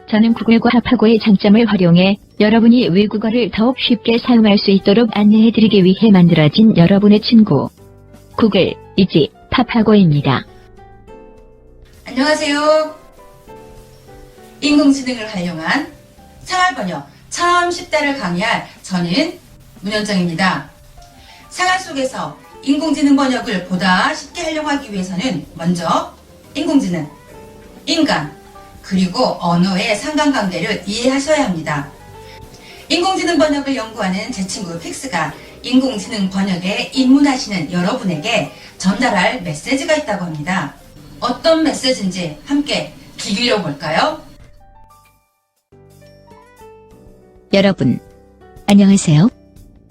저는 구글과 합하고의 장점을 활용해 여러분이 외국어를 더욱 쉽게 사용할 수 있도록 안내해드리기 위해 만들어진 여러분의 친구 구글 이지 합하고입니다. 안녕하세요. 인공지능을 활용한 생활번역 참 쉽다를 강의할 저는 문현정입니다. 생활 속에서 인공지능 번역을 보다 쉽게 하려고 하기 위해서는 먼저 인공지능, 인간, 그리고 언어의 상관관계를 이해하셔야 합니다. 인공지능 번역을 연구하는 제 친구 픽스가 인공지능 번역에 입문하시는 여러분에게 전달할 메시지가 있다고 합니다. 어떤 메시지인지 함께 귀 기울여 볼까요? 여러분, 안녕하세요.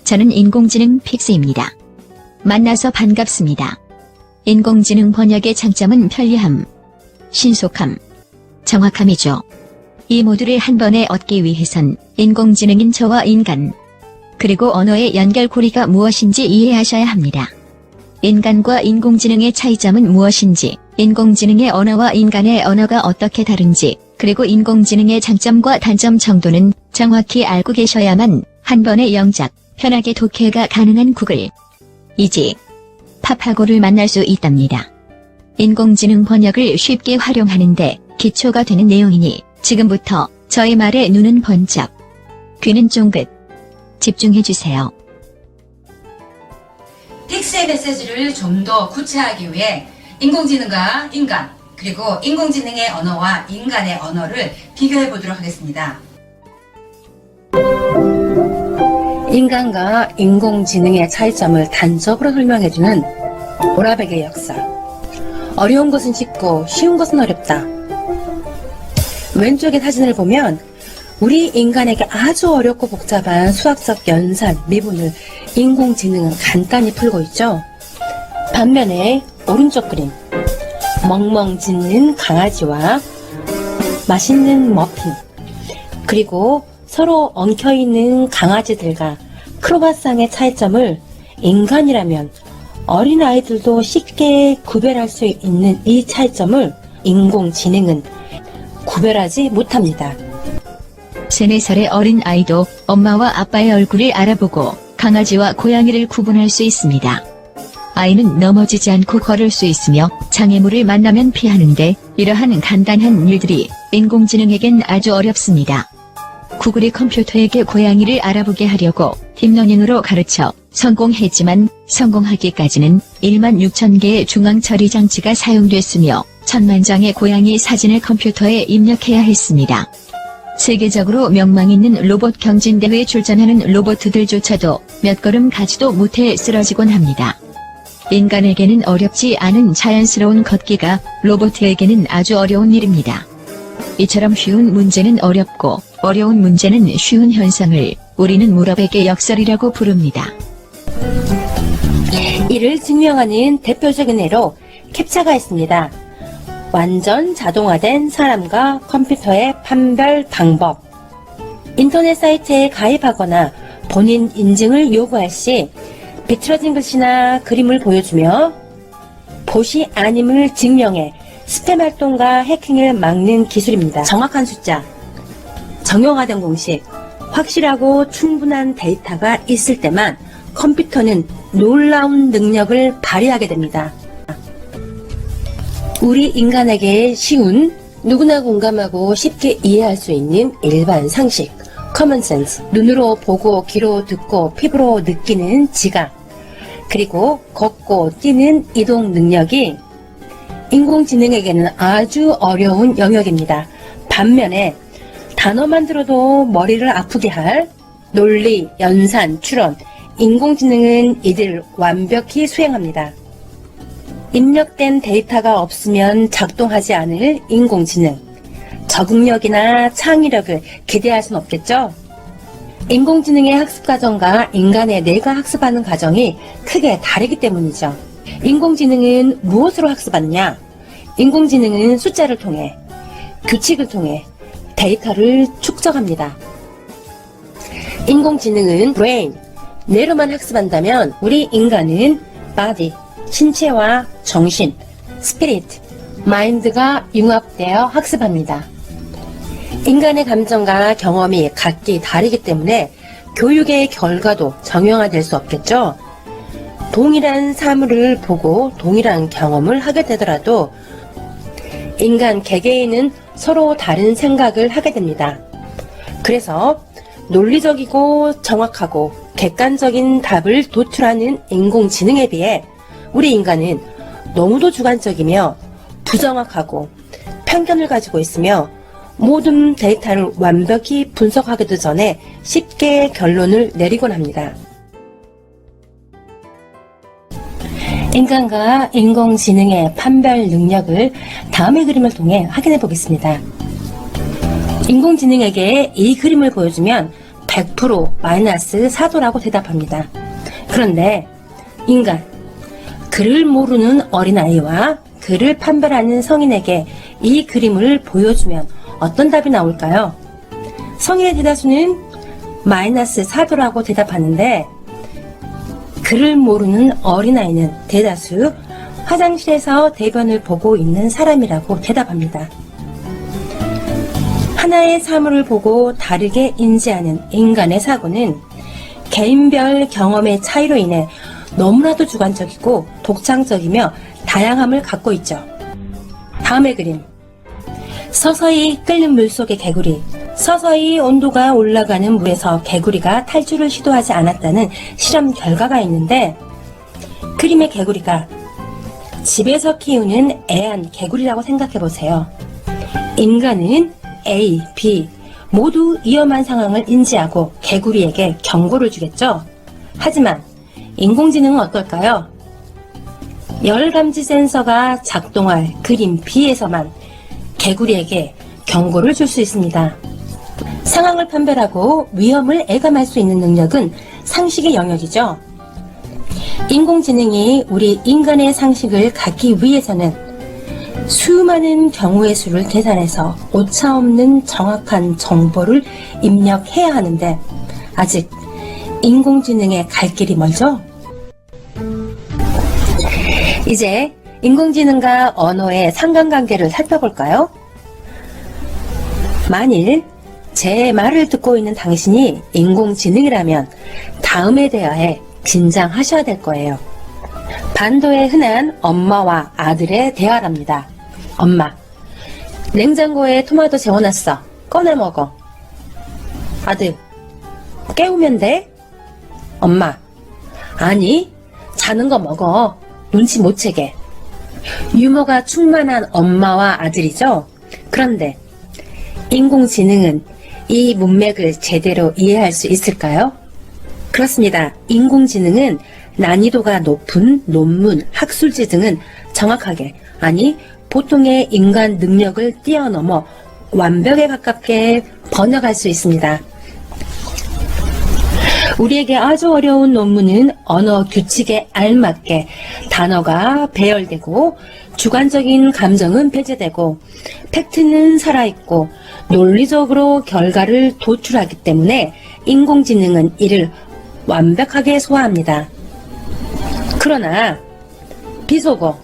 저는 인공지능 픽스입니다. 만나서 반갑습니다. 인공지능 번역의 장점은 편리함, 신속함, 정확함이죠. 이 모두를 한 번에 얻기 위해선 인공지능인 저와 인간, 그리고 언어의 연결고리가 무엇인지 이해하셔야 합니다. 인간과 인공지능의 차이점은 무엇인지, 인공지능의 언어와 인간의 언어가 어떻게 다른지, 그리고 인공지능의 장점과 단점 정도는 정확히 알고 계셔야만 한 번의 영작, 편하게 독해가 가능한 구글 이지 합하고를 만날 수 있답니다. 인공지능 번역을 쉽게 활용하는데 기초가 되는 내용이니 지금부터 저의 말에 눈은 번쩍, 귀는 쫑긋 집중해주세요. 픽스의 메시지를 좀 더 구체하기 위해 인공지능과 인간, 그리고 인공지능의 언어와 인간의 언어를 비교해 보도록 하겠습니다. 인간과 인공지능의 차이점을 단적으로 설명해주는 오라백의 역사. 어려운 것은 쉽고 쉬운 것은 어렵다. 왼쪽의 사진을 보면 우리 인간에게 아주 어렵고 복잡한 수학적 연산, 미분을 인공지능은 간단히 풀고 있죠. 반면에 오른쪽 그림, 멍멍 짖는 강아지와 맛있는 머핀, 그리고 서로 엉켜있는 강아지들과 크로바상의 차이점을 인간이라면 어린아이들도 쉽게 구별할 수 있는 이 차이점을 인공지능은 구별하지 못합니다. 3, 4살의 어린 아이도 엄마와 아빠의 얼굴을 알아보고 강아지와 고양이를 구분할 수 있습니다. 아이는 넘어지지 않고 걸을 수 있으며 장애물을 만나면 피하는데 이러한 간단한 일들이 인공지능에겐 아주 어렵습니다. 구글이 컴퓨터에게 고양이를 알아보게 하려고 딥러닝으로 가르쳐 성공했지만 성공하기까지는 16,000개의 중앙 처리 장치가 사용됐으며 1000만 장의 고양이 사진을 컴퓨터에 입력해야 했습니다. 세계적으로 명망 있는 로봇 경진대회에 출전하는 로봇들조차도 몇 걸음 가지도 못해 쓰러지곤 합니다. 인간에게는 어렵지 않은 자연스러운 걷기가 로봇에게는 아주 어려운 일입니다. 이처럼 쉬운 문제는 어렵고 어려운 문제는 쉬운 현상을 우리는 무라백의 역설이라고 부릅니다. 이를 증명하는 대표적인 예로 캡처가 있습니다. 완전 자동화된 사람과 컴퓨터의 판별 방법. 인터넷 사이트에 가입하거나 본인 인증을 요구할 시 비틀어진 글씨나 그림을 보여주며 봇이 아님을 증명해 스팸 활동과 해킹을 막는 기술입니다. 정확한 숫자, 정형화된 공식, 확실하고 충분한 데이터가 있을 때만 컴퓨터는 놀라운 능력을 발휘하게 됩니다. 우리 인간에게 쉬운, 누구나 공감하고 쉽게 이해할 수 있는 일반 상식, 커먼센스, 눈으로 보고 귀로 듣고 피부로 느끼는 지각, 그리고 걷고 뛰는 이동 능력이 인공지능에게는 아주 어려운 영역입니다. 반면에 단어만 들어도 머리를 아프게 할 논리, 연산, 추론, 인공지능은 이들을 완벽히 수행합니다. 입력된 데이터가 없으면 작동하지 않을 인공지능, 적응력이나 창의력을 기대할 수는 없겠죠? 인공지능의 학습 과정과 인간의 뇌가 학습하는 과정이 크게 다르기 때문이죠. 인공지능은 무엇으로 학습하느냐? 인공지능은 숫자를 통해, 규칙을 통해 데이터를 축적합니다. 인공지능은 brain, 뇌로만 학습한다면 우리 인간은 body, 신체와 정신, spirit, mind가 융합되어 학습합니다. 인간의 감정과 경험이 각기 다르기 때문에 교육의 결과도 정형화될 수 없겠죠. 동일한 사물을 보고 동일한 경험을 하게 되더라도 인간 개개인은 서로 다른 생각을 하게 됩니다. 그래서 논리적이고 정확하고 객관적인 답을 도출하는 인공지능에 비해 우리 인간은 너무도 주관적이며 부정확하고 편견을 가지고 있으며 모든 데이터를 완벽히 분석하기도 전에 쉽게 결론을 내리곤 합니다. 인간과 인공지능의 판별 능력을 다음의 그림을 통해 확인해 보겠습니다. 인공지능에게 이 그림을 보여주면 100% 마이너스 4도라고 대답합니다. 그런데 인간, 글을 모르는 어린아이와 글을 판별하는 성인에게 이 그림을 보여주면 어떤 답이 나올까요? 성인의 대다수는 마이너스 4도라고 대답하는데 글을 모르는 어린아이는 대다수 화장실에서 대변을 보고 있는 사람이라고 대답합니다. 하나의 사물을 보고 다르게 인지하는 인간의 사고는 개인별 경험의 차이로 인해 너무나도 주관적이고 독창적이며 다양함을 갖고 있죠. 다음의 그림. 서서히 끓는 물 속의 개구리. 서서히 온도가 올라가는 물에서 개구리가 탈출을 시도하지 않았다는 실험 결과가 있는데 그림의 개구리가 집에서 키우는 애완 개구리라고 생각해 보세요. 인간은 A, B 모두 위험한 상황을 인지하고 개구리에게 경고를 주겠죠. 하지만 인공지능은 어떨까요? 열감지 센서가 작동할 그림 B에서만 개구리에게 경고를 줄 수 있습니다. 상황을 판별하고 위험을 예감할 수 있는 능력은 상식의 영역이죠. 인공지능이 우리 인간의 상식을 갖기 위해서는 수많은 경우의 수를 계산해서 오차없는 정확한 정보를 입력해야 하는데 아직 인공지능의 갈 길이 멀죠? 이제 인공지능과 언어의 상관관계를 살펴볼까요? 만일 제 말을 듣고 있는 당신이 인공지능이라면 다음에 대하여 긴장하셔야 될 거예요. 반도에 흔한 엄마와 아들의 대화랍니다. 엄마, 냉장고에 토마토 재워놨어. 꺼내 먹어. 아들, 깨우면 돼? 엄마, 아니, 자는 거 먹어. 눈치 못 채게. 유머가 충만한 엄마와 아들이죠? 그런데 인공지능은 이 문맥을 제대로 이해할 수 있을까요? 그렇습니다. 인공지능은 난이도가 높은 논문, 학술지 등은 정확하게, 아니 보통의 인간 능력을 뛰어넘어 완벽에 가깝게 번역할 수 있습니다. 우리에게 아주 어려운 논문은 언어 규칙에 알맞게 단어가 배열되고 주관적인 감정은 배제되고 팩트는 살아있고 논리적으로 결과를 도출하기 때문에 인공지능은 이를 완벽하게 소화합니다. 그러나 비속어,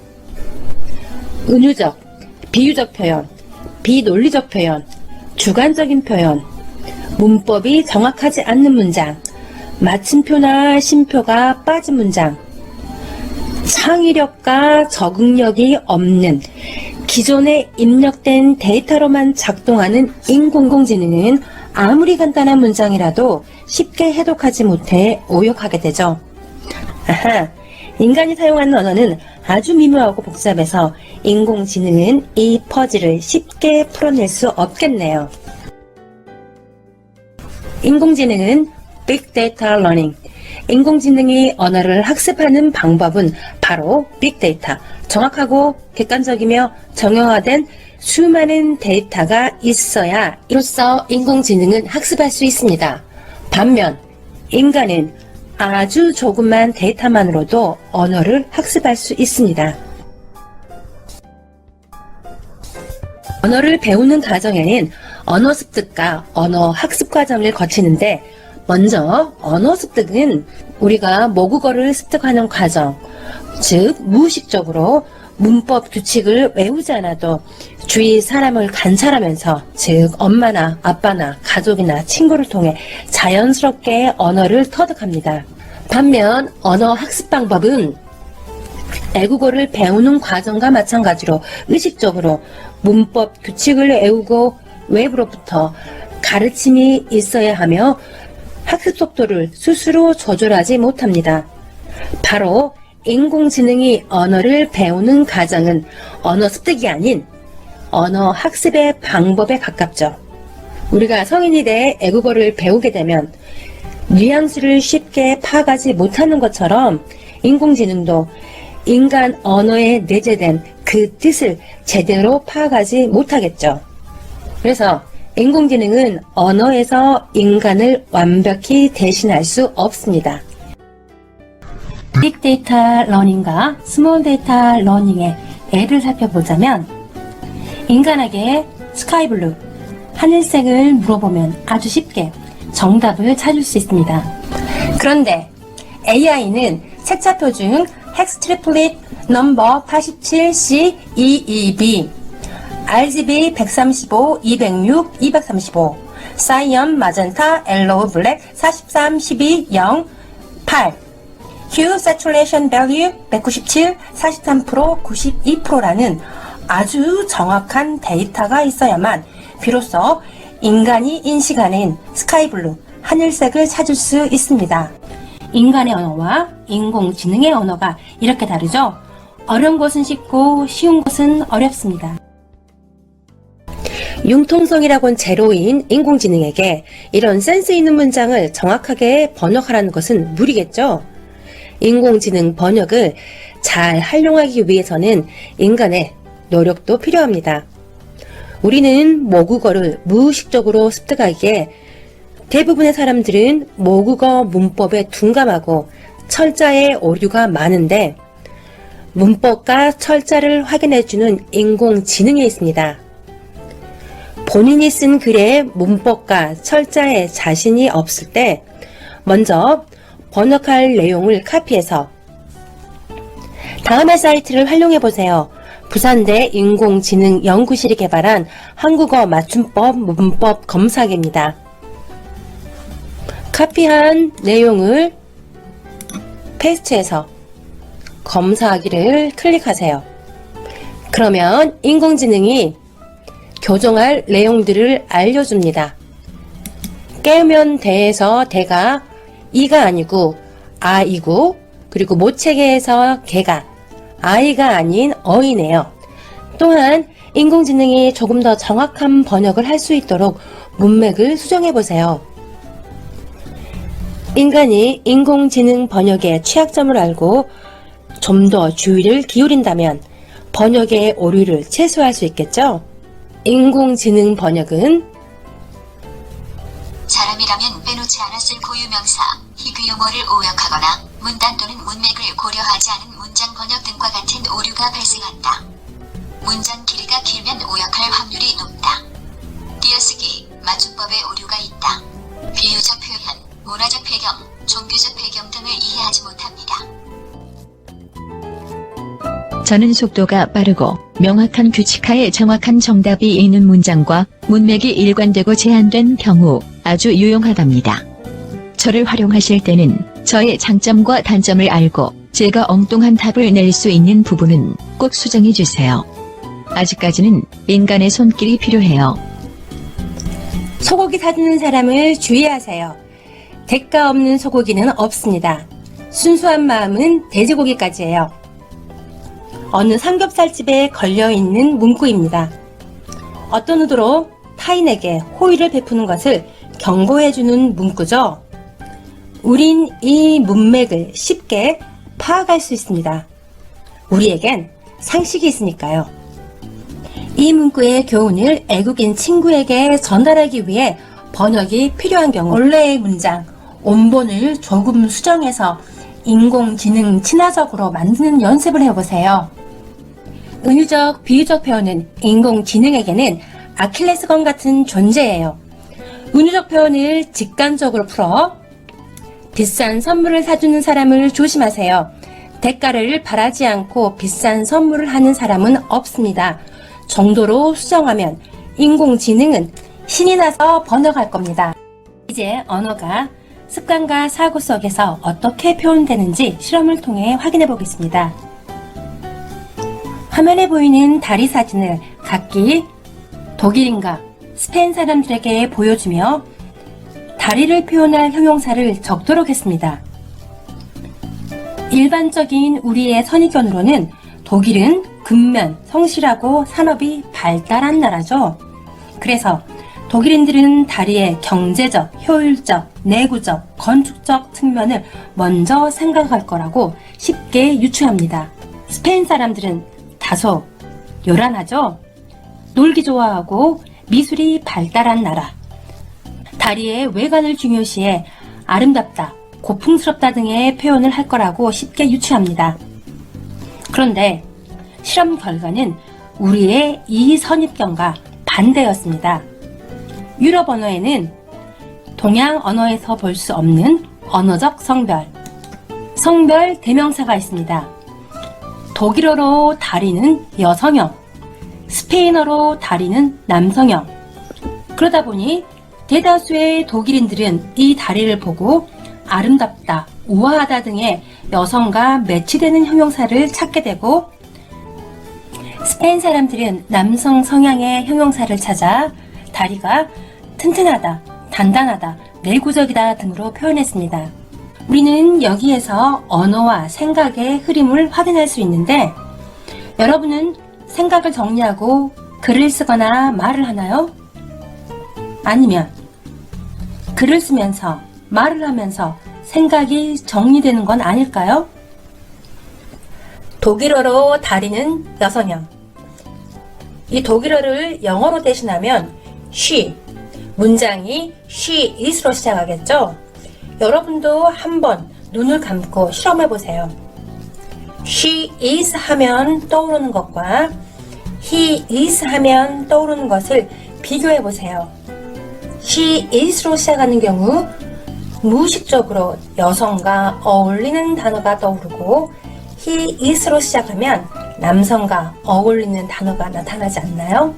은유적, 비유적 표현, 비논리적 표현, 주관적인 표현, 문법이 정확하지 않는 문장, 마침표나 쉼표가 빠진 문장, 창의력과 적응력이 없는 기존에 입력된 데이터로만 작동하는 인공지능은 아무리 간단한 문장이라도 쉽게 해독하지 못해 오역하게 되죠. 아하, 인간이 사용하는 언어는 아주 미묘하고 복잡해서 인공지능은 이 퍼즐을 쉽게 풀어낼 수 없겠네요. 인공지능은 빅데이터 러닝, 인공지능이 언어를 학습하는 방법은 바로 빅데이터, 정확하고 객관적이며 정형화된 수많은 데이터가 있어야 이로써 인공지능은 학습할 수 있습니다. 반면 인간은 아주 조그만 데이터만으로도 언어를 학습할 수 있습니다. 언어를 배우는 과정에는 언어 습득과 언어 학습 과정을 거치는데 먼저 언어 습득은 우리가 모국어를 습득하는 과정, 즉 무의식적으로 문법 규칙을 외우지 않아도 주위 사람을 관찰하면서, 즉 엄마나 아빠나 가족이나 친구를 통해 자연스럽게 언어를 터득합니다. 반면 언어 학습 방법은 애국어를 배우는 과정과 마찬가지로 의식적으로 문법 규칙을 외우고 외부로부터 가르침이 있어야 하며 학습 속도를 스스로 조절하지 못합니다. 바로 인공지능이 언어를 배우는 과정은 언어 습득이 아닌 언어 학습의 방법에 가깝죠. 우리가 성인이 돼 애국어를 배우게 되면 뉘앙스를 쉽게 파악하지 못하는 것처럼 인공지능도 인간 언어에 내재된 그 뜻을 제대로 파악하지 못하겠죠. 그래서 인공지능은 언어에서 인간을 완벽히 대신할 수 없습니다. 빅데이터 러닝과 스몰 데이터 러닝의 예를 살펴보자면, 인간에게 스카이블루, 하늘색을 물어보면 아주 쉽게 정답을 찾을 수 있습니다. 그런데 AI는 색차표 중 헥스 트리플릿 넘버 87C22B, RGB 135, 206, 235, 사이언, 마젠타, 옐로우, 블랙 43, 12, 0, 8, Hue Saturation Value 197, 43%, 92%라는 아주 정확한 데이터가 있어야만 비로소 인간이 인식하는 스카이블루, 하늘색을 찾을 수 있습니다. 인간의 언어와 인공지능의 언어가 이렇게 다르죠? 어려운 것은 쉽고 쉬운 것은 어렵습니다. 융통성이라곤 제로인 인공지능에게 이런 센스 있는 문장을 정확하게 번역하라는 것은 무리겠죠? 인공지능 번역을 잘 활용하기 위해서는 인간의 노력도 필요합니다. 우리는 모국어를 무의식적으로 습득하기에 대부분의 사람들은 모국어 문법에 둔감하고 철자에 오류가 많은데, 문법과 철자를 확인해주는 인공지능이 있습니다. 본인이 쓴 글의 문법과 철자에 자신이 없을 때 먼저 번역할 내용을 카피해서 다음의 사이트를 활용해보세요. 부산대 인공지능 연구실이 개발한 한국어 맞춤법 문법 검사기입니다. 카피한 내용을 페이스트해서 검사하기를 클릭하세요. 그러면 인공지능이 교정할 내용들을 알려줍니다. 깨우면 대에서 대가 이가 아니고 아이고, 그리고 모체계에서 개가 아이가 아닌 어이네요. 또한 인공지능이 조금 더 정확한 번역을 할 수 있도록 문맥을 수정해보세요. 인간이 인공지능 번역의 취약점을 알고 좀 더 주의를 기울인다면 번역의 오류를 최소화할 수 있겠죠? 인공지능 번역은 사람이라면 빼놓지 않았을 고유명사, 희귀 용어를 오역하거나 문단 또는 문맥을 고려하지 않은 문장 번역 등과 같은 오류가 발생한다. 문장 길이가 길면 오역할 확률이 높다. 띄어쓰기, 맞춤법에 오류가 있다. 비유적 표현, 문화적 배경, 종교적 배경 등을 이해하지 못합니다. 저는 속도가 빠르고 명확한 규칙하에 정확한 정답이 있는 문장과 문맥이 일관되고 제한된 경우 아주 유용하답니다. 저를 활용하실 때는 저의 장점과 단점을 알고 제가 엉뚱한 답을 낼 수 있는 부분은 꼭 수정해 주세요. 아직까지는 인간의 손길이 필요해요. 소고기 사주는 사람을 주의하세요. 대가 없는 소고기는 없습니다. 순수한 마음은 돼지고기까지예요. 어느 삼겹살집에 걸려있는 문구입니다. 어떤 의도로 타인에게 호의를 베푸는 것을 경고해주는 문구죠. 우린 이 문맥을 쉽게 파악할 수 있습니다. 우리에겐 상식이 있으니까요. 이 문구의 교훈을 애국인 친구에게 전달하기 위해 번역이 필요한 경우 원래의 문장, 원본을 조금 수정해서 인공지능 친화적으로 만드는 연습을 해보세요. 은유적, 비유적 표현은 인공지능에게는 아킬레스건 같은 존재예요. 은유적 표현을 직관적으로 풀어 비싼 선물을 사주는 사람을 조심하세요. 대가를 바라지 않고 비싼 선물을 하는 사람은 없습니다. 정도로 수정하면 인공지능은 신이 나서 번역할 겁니다. 이제 언어가 습관과 사고 속에서 어떻게 표현되는지 실험을 통해 확인해 보겠습니다. 화면에 보이는 다리 사진을 각기 독일인과 스페인 사람들에게 보여주며 다리를 표현할 형용사를 적도록 했습니다. 일반적인 우리의 선입견으로는 독일은 근면, 성실하고 산업이 발달한 나라죠. 그래서 독일인들은 다리의 경제적, 효율적, 내구적, 건축적 측면을 먼저 생각할 거라고 쉽게 유추합니다. 스페인 사람들은 다소 요란하죠. 놀기 좋아하고 미술이 발달한 나라. 다리의 외관을 중요시해 아름답다, 고풍스럽다 등의 표현을 할 거라고 쉽게 유추합니다. 그런데 실험 결과는 우리의 이 선입견과 반대였습니다. 유럽 언어에는 동양 언어에서 볼 수 없는 언어적 성별 대명사가 있습니다. 독일어로 다리는 여성형, 스페인어로 다리는 남성형. 그러다 보니 대다수의 독일인들은 이 다리를 보고 아름답다, 우아하다 등의 여성과 매치되는 형용사를 찾게 되고, 스페인 사람들은 남성 성향의 형용사를 찾아 다리가 튼튼하다, 단단하다, 내구적이다 등으로 표현했습니다. 우리는 여기에서 언어와 생각의 흐름을 확인할 수 있는데, 여러분은 생각을 정리하고 글을 쓰거나 말을 하나요? 아니면 글을 쓰면서 말을 하면서 생각이 정리되는 건 아닐까요? 독일어로 다리는 여성형. 이 독일어를 영어로 대신하면 she, 문장이 she is로 시작하겠죠? 여러분도 한번 눈을 감고 실험해 보세요. she is 하면 떠오르는 것과 he is 하면 떠오르는 것을 비교해 보세요. she is로 시작하는 경우 무의식적으로 여성과 어울리는 단어가 떠오르고, he is로 시작하면 남성과 어울리는 단어가 나타나지 않나요?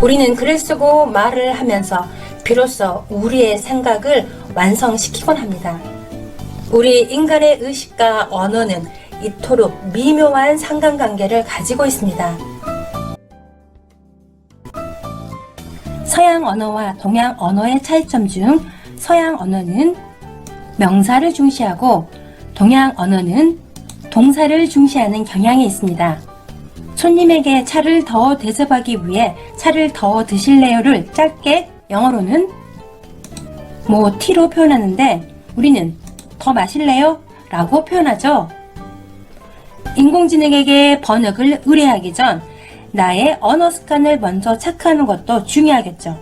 우리는 글을 쓰고 말을 하면서 비로소 우리의 생각을 완성시키곤 합니다. 우리 인간의 의식과 언어는 이토록 미묘한 상관관계를 가지고 있습니다. 서양 언어와 동양 언어의 차이점 중 서양 언어는 명사를 중시하고 동양 언어는 동사를 중시하는 경향이 있습니다. 손님에게 차를 더 대접하기 위해 차를 더 드실래요를 짧게 영어로는 T로 표현하는데, 우리는 더 마실래요? 라고 표현하죠. 인공지능에게 번역을 의뢰하기 전 나의 언어 습관을 먼저 체크하는 것도 중요하겠죠.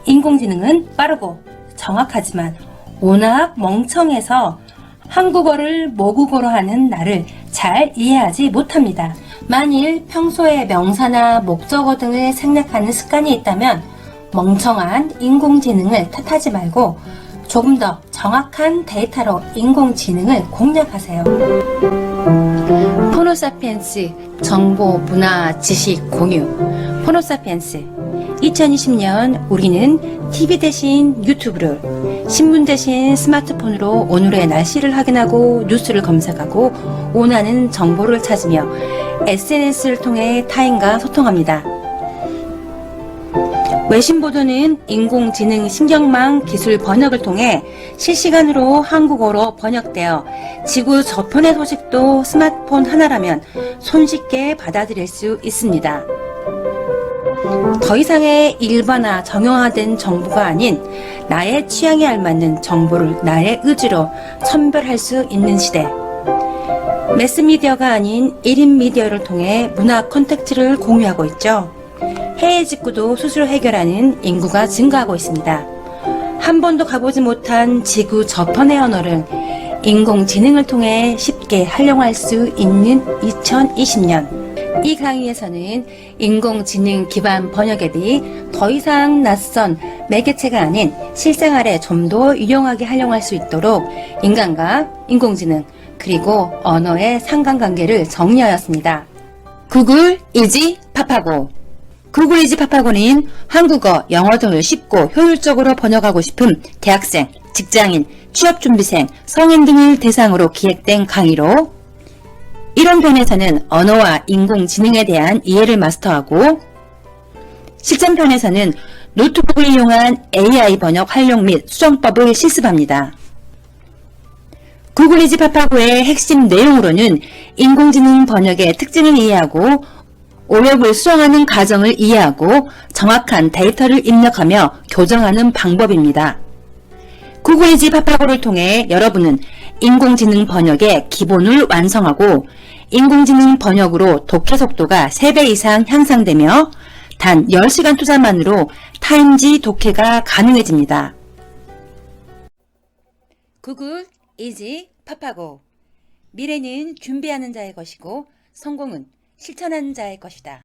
인공지능은 빠르고 정확하지만 워낙 멍청해서 한국어를 모국어로 하는 나를 잘 이해하지 못합니다. 만일 평소에 명사나 목적어 등을 생략하는 습관이 있다면 멍청한 인공지능을 탓하지 말고 조금 더 정확한 데이터로 인공지능을 공략하세요. 포노사피엔스 정보, 문화, 지식 공유. 포노사피엔스 2020년 우리는 TV 대신 유튜브를, 신문 대신 스마트폰으로 오늘의 날씨를 확인하고 뉴스를 검색하고 원하는 정보를 찾으며 SNS를 통해 타인과 소통합니다. 외신 보도는 인공지능 신경망 기술 번역을 통해 실시간으로 한국어로 번역되어 지구 저편의 소식도 스마트폰 하나라면 손쉽게 받아들일 수 있습니다. 더 이상의 일반화, 정형화된 정보가 아닌 나의 취향에 알맞는 정보를 나의 의지로 선별할 수 있는 시대. 매스미디어가 아닌 1인 미디어를 통해 문화 콘텐츠를 공유하고 있죠. 해외 직구도 수수료 해결하는 인구가 증가하고 있습니다. 한 번도 가보지 못한 지구 저편의 언어를 인공지능을 통해 쉽게 활용할 수 있는 2020년. 이 강의에서는 인공지능 기반 번역 앱이 더 이상 낯선 매개체가 아닌 실생활에 좀 더 유용하게 활용할 수 있도록 인간과 인공지능 그리고 언어의 상관관계를 정리하였습니다. 구글 이지 파파고. 구글 이지 파파고는 한국어, 영어 등을 쉽고 효율적으로 번역하고 싶은 대학생, 직장인, 취업준비생, 성인 등을 대상으로 기획된 강의로 1원편에서는 언어와 인공지능에 대한 이해를 마스터하고 실전편에서는 노트북을 이용한 AI 번역 활용 및 수정법을 실습합니다. 구글 이지 파파고의 핵심 내용으로는 인공지능 번역의 특징을 이해하고 오역을 수정하는 과정을 이해하고 정확한 데이터를 입력하며 교정하는 방법입니다. 구글 이지 파파고를 통해 여러분은 인공지능 번역의 기본을 완성하고 인공지능 번역으로 독해 속도가 3배 이상 향상되며 단 10시간 투자만으로 타임지 독해가 가능해집니다. 구글 이지 파파고. 미래는 준비하는 자의 것이고 성공은 실천하는 자의 것이다.